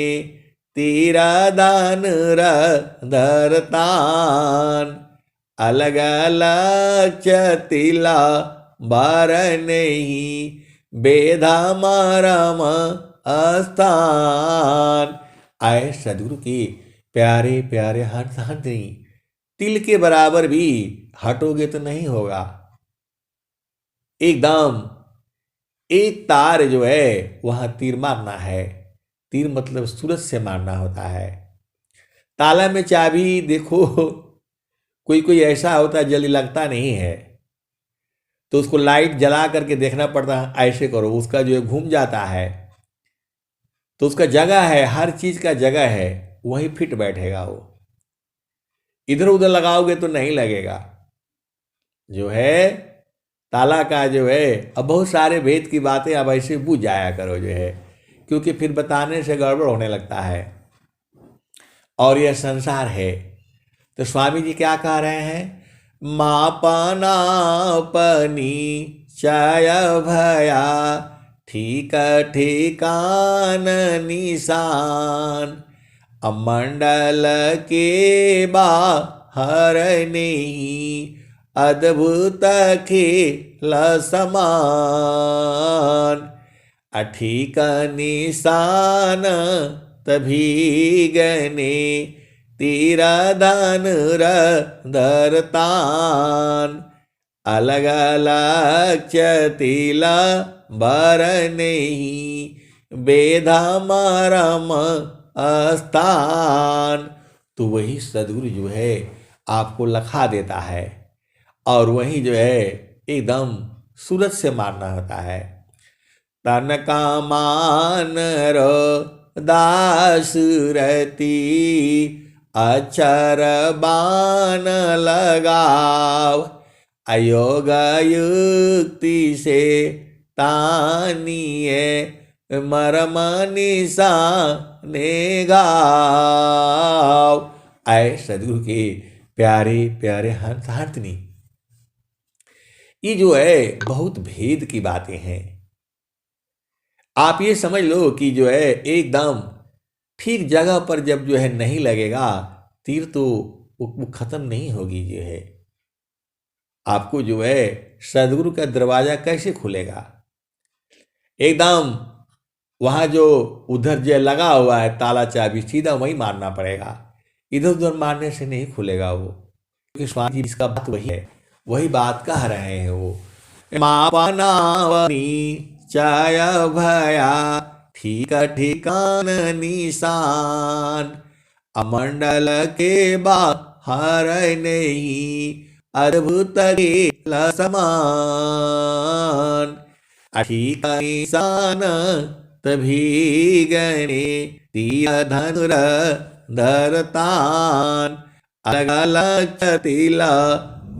तीरा दान दरतान, अलग अलग चतिला बार नहीं, बेधा मारम स्थान। आए सदगुरु की प्यारे प्यारे हंस हंसनी, तिल के बराबर भी हटोगे तो नहीं होगा। एकदम एक तार जो है वहां तीर मारना है। तीर मतलब सूरज से मारना होता है। ताला में चाबी देखो, कोई कोई ऐसा होता है जल्दी लगता नहीं है, तो उसको लाइट जला करके देखना पड़ता है। ऐसे करो, उसका जो है घूम जाता है, तो उसका जगह है, हर चीज का जगह है, वही फिट बैठेगा। वो इधर उधर लगाओगे तो नहीं लगेगा। जो है ताला का जो है, अब बहुत सारे भेद की बातें अब ऐसे बुझ जाया करो जो है, क्योंकि फिर बताने से गड़बड़ होने लगता है। और यह संसार है। तो स्वामी जी क्या कह रहे हैं, मापना पनी चय भया, ठीक ठिकान निशान, अमंडल के बाहर नहीं, अद्भुत खेल समान, अठीक निशान तभी गने, तीरा दान दरतान, अलग अलग चतिला बर नहीं, बेधा मारम स्थान। तो वही सदगुरु जो है आपको लखा देता है, और वही जो है एकदम सूरज से मारना होता है। तन का मान रो दासुरती, अक्षर बाण लगाव, अयोग युक्ति से तानिए, मरम निशाने गाव। आए सदगुरु के प्यारे प्यारे हंस हंसनी, ये जो है बहुत भेद की बातें हैं। आप ये समझ लो कि जो है एकदम ठीक जगह पर जब जो है नहीं लगेगा तीर, तो वो खत्म नहीं होगी। जो है आपको जो है सदगुरु का दरवाजा कैसे खुलेगा। एकदम वहां जो उधर जो लगा हुआ है ताला चाबी, सीधा वही मारना पड़ेगा, इधर उधर मारने से नहीं खुलेगा वो। क्योंकि स्वामी जी इसका बात वही है, वही बात कह रहे हैं वो, मापनावनी चय भया, ठीक ठिकान निशान, अमंडल के हार नहीं, अद्भुत खेला समान। अठी का निशान तभी गणे, तीर धनुर धरतान। अलग अलग छतीला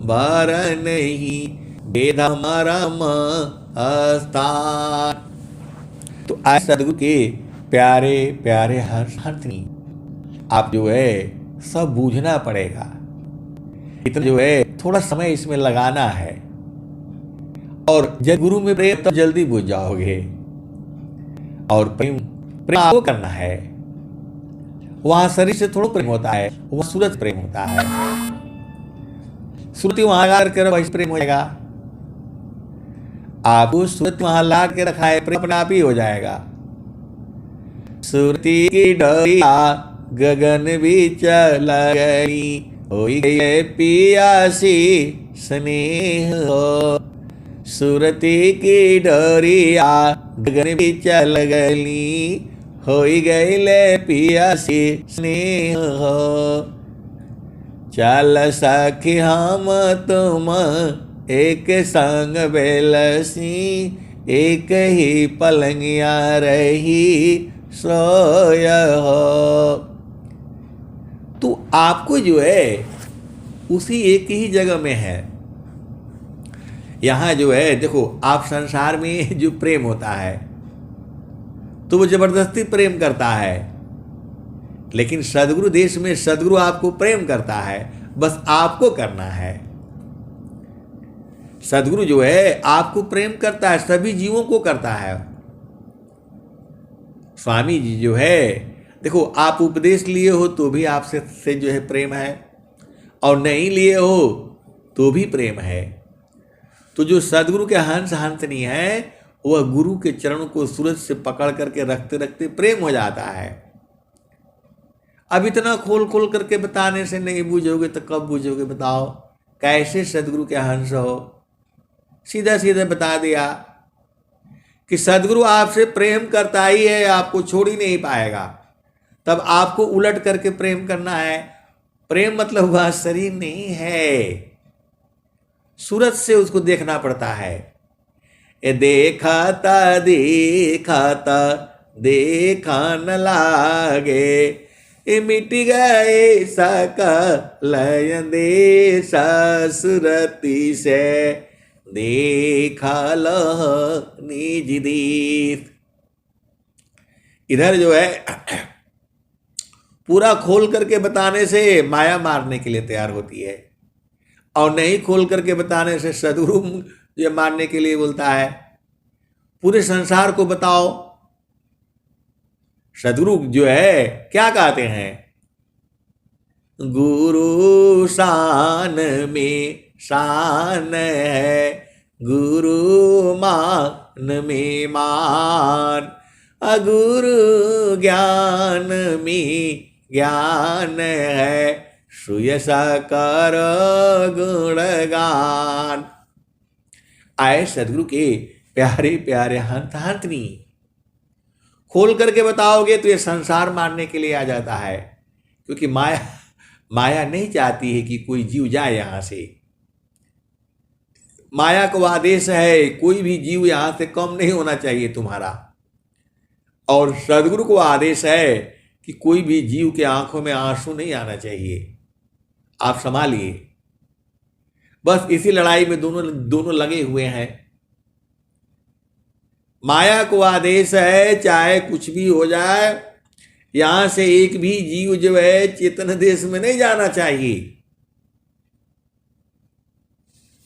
बार नहीं, भेद मरम स्थान। तो आज सदगुरु के प्यारे प्यारे हर्षनी, आप जो है सब बूझना पड़ेगा। इतना जो है थोड़ा समय इसमें लगाना है, और जब गुरु में प्रेम तो जल्दी बुझ जाओगे। और प्रेम प्रेम आपको करना है। वहां शरीर से थोड़ा प्रेम होता है, वहां सूरत प्रेम होता है। सूरत वहां ला कर वही प्रेम हो जाएगा। आपको सूरत वहां ला के रखा है, प्रेम अपने आप ही हो जाएगा। सुरती की डोरिया गगन बीच लगनी, हो गई पियासी स्नेह हो। सुरती की डोरिया गगन बीच लगनी, हो गई पियासी स्नेह हो। चल सखी हम तुम एक संग बेलसी, एक ही पलंगिया रही सोय हो। तो आपको जो है उसी एक ही जगह में है। यहां जो है देखो, आप संसार में जो प्रेम होता है तो वो जबरदस्ती प्रेम करता है, लेकिन सदगुरु देश में सदगुरु आपको प्रेम करता है, बस आपको करना है। सदगुरु जो है आपको प्रेम करता है, सभी जीवों को करता है। स्वामी जी जो है देखो, आप उपदेश लिए हो तो भी आपसे जो है प्रेम है, और नहीं लिए हो तो भी प्रेम है। तो जो सदगुरु के हंस हंसनी है, वह गुरु के चरणों को सूरज से पकड़ करके रखते रखते प्रेम हो जाता है। अब इतना खोल खोल करके बताने से नहीं बूझोगे तो कब बूझोगे बताओ? कैसे सदगुरु के हंस हो? सीधा सीधा बता दिया कि सदगुरु आपसे प्रेम करता ही है, आपको छोड़ ही नहीं पाएगा। तब आपको उलट करके प्रेम करना है। प्रेम मतलब वह शरीर नहीं है, सूरज से उसको देखना पड़ता है। ए देखा था देखा न लागे, ए मिट गए सकल देश सुरती से, देखा लह निज दीप। इधर जो है पूरा खोल करके बताने से माया मारने के लिए तैयार होती है, और नहीं खोल करके बताने से सदगुरु ये मारने के लिए बोलता है। पूरे संसार को बताओ। सदगुरु जो है क्या कहते हैं? गुरु शान में शान है, गुरु मान में मान, अगुरु ज्ञान में ज्ञान है, सुयसा कर गुणगान। आए सदगुरु के प्यारे प्यारे हंतनी, खोल करके बताओगे तो ये संसार मारने के लिए आ जाता है, क्योंकि माया नहीं चाहती है कि कोई जीव जाए यहां से। माया को आदेश है कोई भी जीव यहां से कम नहीं होना चाहिए तुम्हारा, और सदगुरु को आदेश है कि कोई भी जीव के आंखों में आंसू नहीं आना चाहिए। आप संभालिए। बस इसी लड़ाई में दोनों लगे हुए हैं। माया को आदेश है चाहे कुछ भी हो जाए, यहां से एक भी जीव जो है चेतन देश में नहीं जाना चाहिए।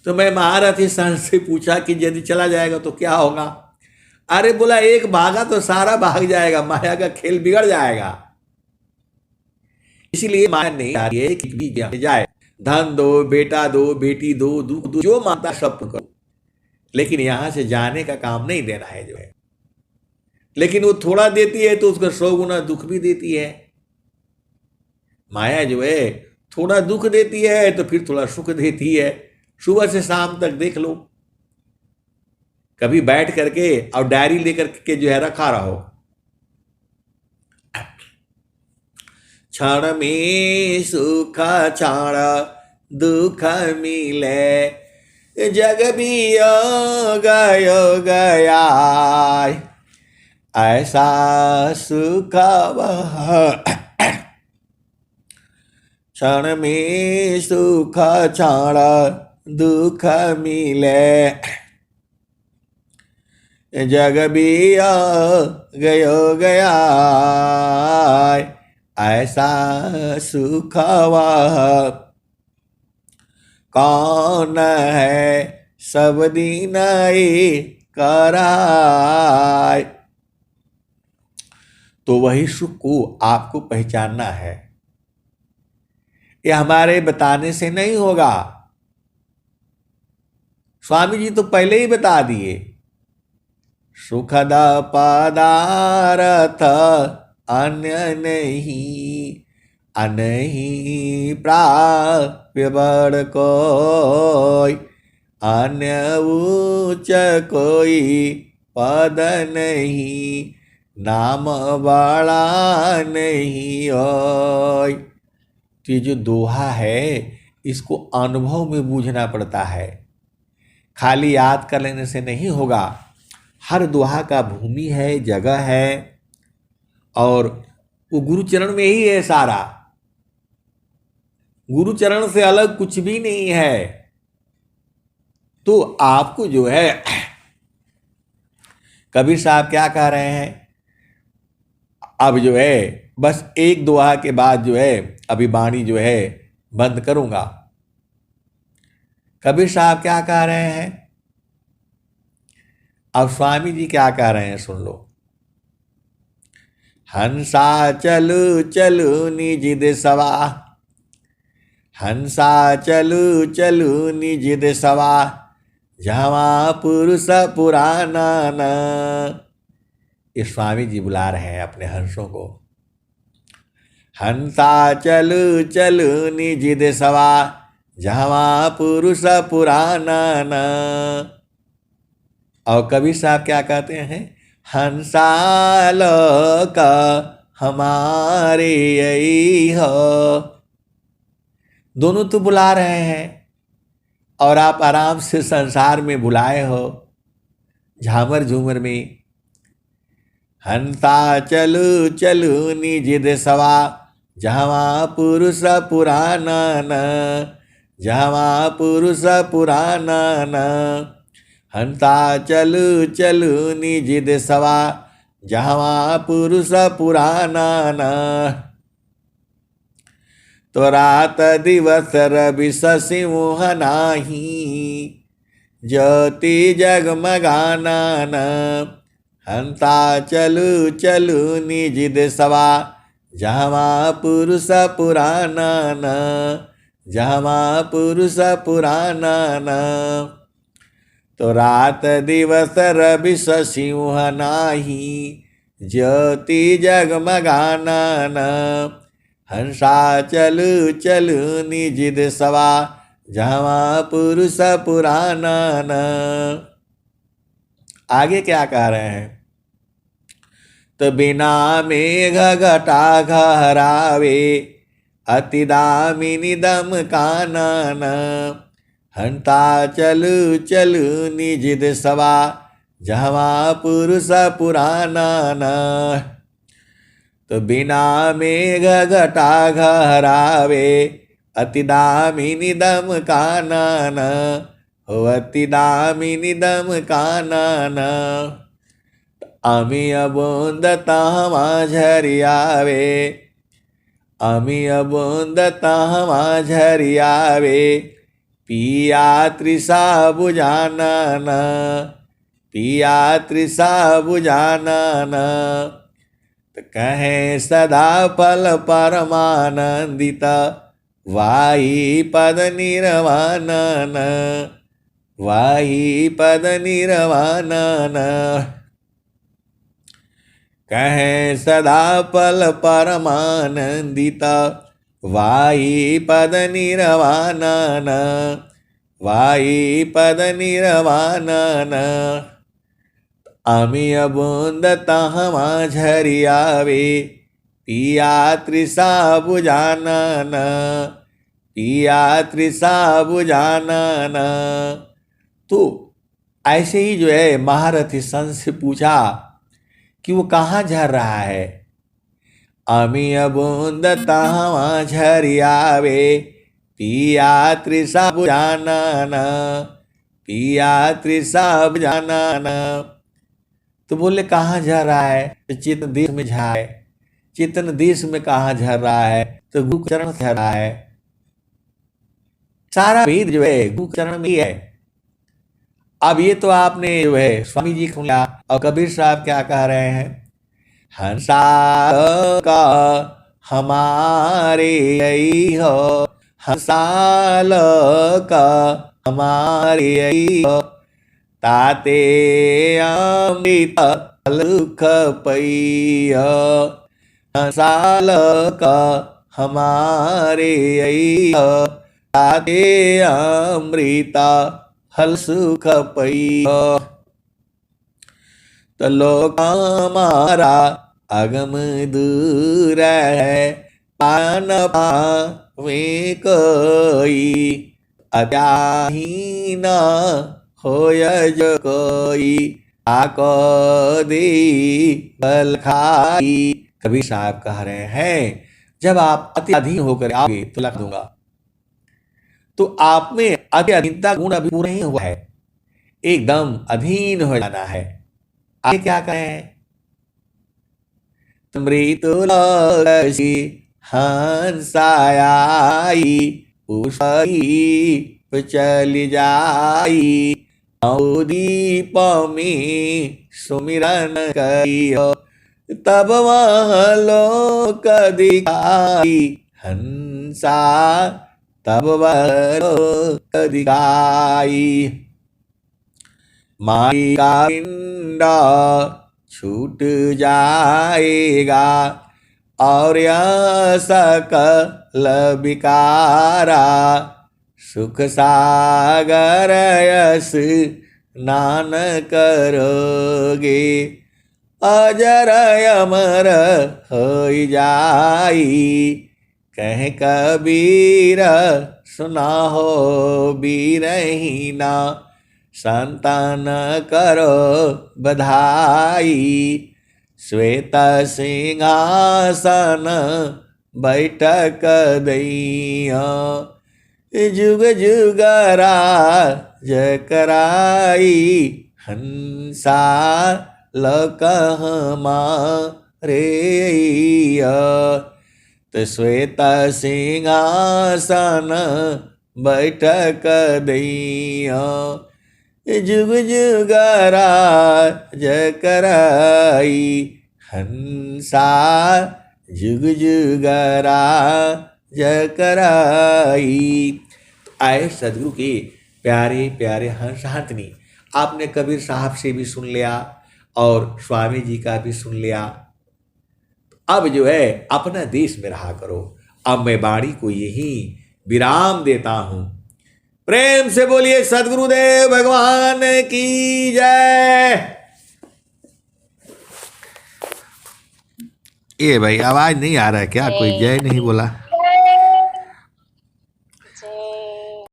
तो मैं महारथी सन से पूछा कि यदि चला जाएगा तो क्या होगा? अरे बोला, एक भागा तो सारा भाग जाएगा, माया का खेल बिगड़ जाएगा। इसलिए माया नहीं आ रही है कि भी जाए। धन दो, बेटा दो, बेटी दो, दुख दो, जो मांगता सब करो, लेकिन यहां से जाने का काम नहीं देना है जो है। लेकिन वो थोड़ा देती है तो उसका 100 गुना दुख भी देती है। माया जो है थोड़ा दुख देती है तो फिर थोड़ा सुख देती है। सुबह से शाम तक देख लो, कभी बैठ करके और डायरी लेकर के जो है रखा रहो। क्षण में सुख क्षण दुख मिले, जग भी गयो गया, ऐसा सुख वह क्षण में सुख क्षण दुख मिले, जग भी गयो गया, ऐसा सुख वह कौन है सब दिन कराय। तो वही सुख को आपको पहचानना है, ये हमारे बताने से नहीं होगा। स्वामी जी तो पहले ही बता दिए, सुखद पदार्थ अन्य नहीं, अनहि प्राप्य बड़ कोई, अन्य उच्च कोई पद नहीं, नाम बड़ा नहीं होय। तो ये जो दोहा है इसको अनुभव में बूझना पड़ता है, खाली याद कर लेने से नहीं होगा। हर दोहा का भूमि है, जगह है, और वो गुरुचरण में ही है सारा। गुरुचरण से अलग कुछ भी नहीं है। तो आपको जो है, कबीर साहब क्या कह रहे हैं, अब जो है बस एक दोहा के बाद जो है अभी वाणी जो है बंद करूंगा। कबीर साहब क्या कह रहे हैं, अब स्वामी जी क्या कह रहे हैं सुन लो। हंसा चलू चलू निज देसवा, हंसा चलू चलू निज देसवा, जवा पुरुष पुराना न। ये स्वामी जी बुला रहे हैं अपने हंसों को। हंसा चलू चलू निज देसवा, जवा पुरुष पुराना न। और कबीर साहब क्या कहते हैं, हंसा लोक हमारे यही हो। दोनों तो बुला रहे हैं और आप आराम से संसार में बुलाए हो, झामर झूमर में। हंसा चलू चलू निज देसवा, जवा पुरुष पुराना न, जवा पुरुष पुराना न। हंसा चलू चलू निज देसवा, जवा पुरुष पुराना न। तो रात दिवस रवि शशि मोह नाही, ज्योति जगमगाना न। हंसा चलू चलू निज देसवा, जवा पुरुष पुराना न, जवा पुरुष पुराना न। तो रात दिवस रवि शशि मोह नाही, ज्योति जगमगाना न। हंसा चलू चलू निज देसवा, जवा पुरुष पुराना न। आगे क्या कह रहे हैं, तो बिना मेघ घटा घहरावे, अति दामिनी दम काना न। हंसा चलू चलू निज देसवा, जवा पुरुष पुराना न। तो बिना मेघ घटा घहरावे, अति दामिनी दम काना न। हो अति दामिनी दम काना न। अमी अबूंद तहमा झरियावे, अमी अबूंद तहमा झरियावे, पिया तृषा बुझाना न, पिया तृषा बुझाना न। तो कहें सदा फल परमानंदित, वाही पद निर्वाण न, वाही पद निर्वाण न। कहें सदा फल परमानंदित, वाही पद निर्वाण न, वाही पद निर्वाण न। अमी अबूंद तहमा झरियावे, पिया तृषा बुझानन, पिया तृषा बुझानन। तो ऐसे ही जो है महारथी संत से पूछा कि वो कहाँ झर रहा है। अमीय बूंद तहाँ झरियावे, पिया तृषा बुझानन, पिया तृषा बुझानन। तो बोले कहाँ झर रहा है, तो चित्तन देश में झा है। चित्तन देश में कहाँ झर रहा है, तो गुरु चरण झर रहा है। सारा भेद जो है गुरु चरण में ही है। अब ये तो आपने जो है स्वामी जी को लिया, और कबीर साहब क्या कह रहे हैं, हंसाल का हमारे यही हो, हंसाल का हमारे यही हो, ताते अमृत अलख पैय, हंसाल का हमारे यही हो, ताते अमृत हल सुख पैय। तो लोक हमारा अगम दूर है, पान पावे कोई, अत्याहीन होय जो कोई, आको दी बल खाई। कबीर साहब कह रहे हैं जब आप अति अधीन होकर आओगे तो लख दूंगा। तो आप में अति अधीनता गुण अभी पूरा नहीं हुआ है, एकदम अधीन हो जाना है। आगे क्या कहें, मृतुलसी हंसाई, पुष्पी चली जाई, दीप में सुमिरन करियो, तब वह लोक दिखाई, हंसा तब वह लोक दिखाई। माई का पिंड छूट जाएगा, और यह सकल विकारा, सुख सागर यस स्नान करोगे, अजर अमर हो जाई। कह कबीर सुना हो बीरहीना, संतान करो बधाई, श्वेत सिंहासन बैठक दैया, जुग जुग राज कराई, हंसा लोक हमारे। तो श्वेत सिंहासन बैठक दैया, जुग जुग राज कराई, हंसा जुग जुग राज कराई। तो आए सदगुरु के प्यारे प्यारे हंस हंसनी, आपने कबीर साहब से भी सुन लिया और स्वामी जी का भी सुन लिया। अब जो है अपना देश में रहा करो। अब मैं वाणी को यही विराम देता हूं। प्रेम से बोलिए सदगुरुदेव भगवान की जय। ये भाई आवाज नहीं आ रहा है क्या, कोई जय नहीं बोला।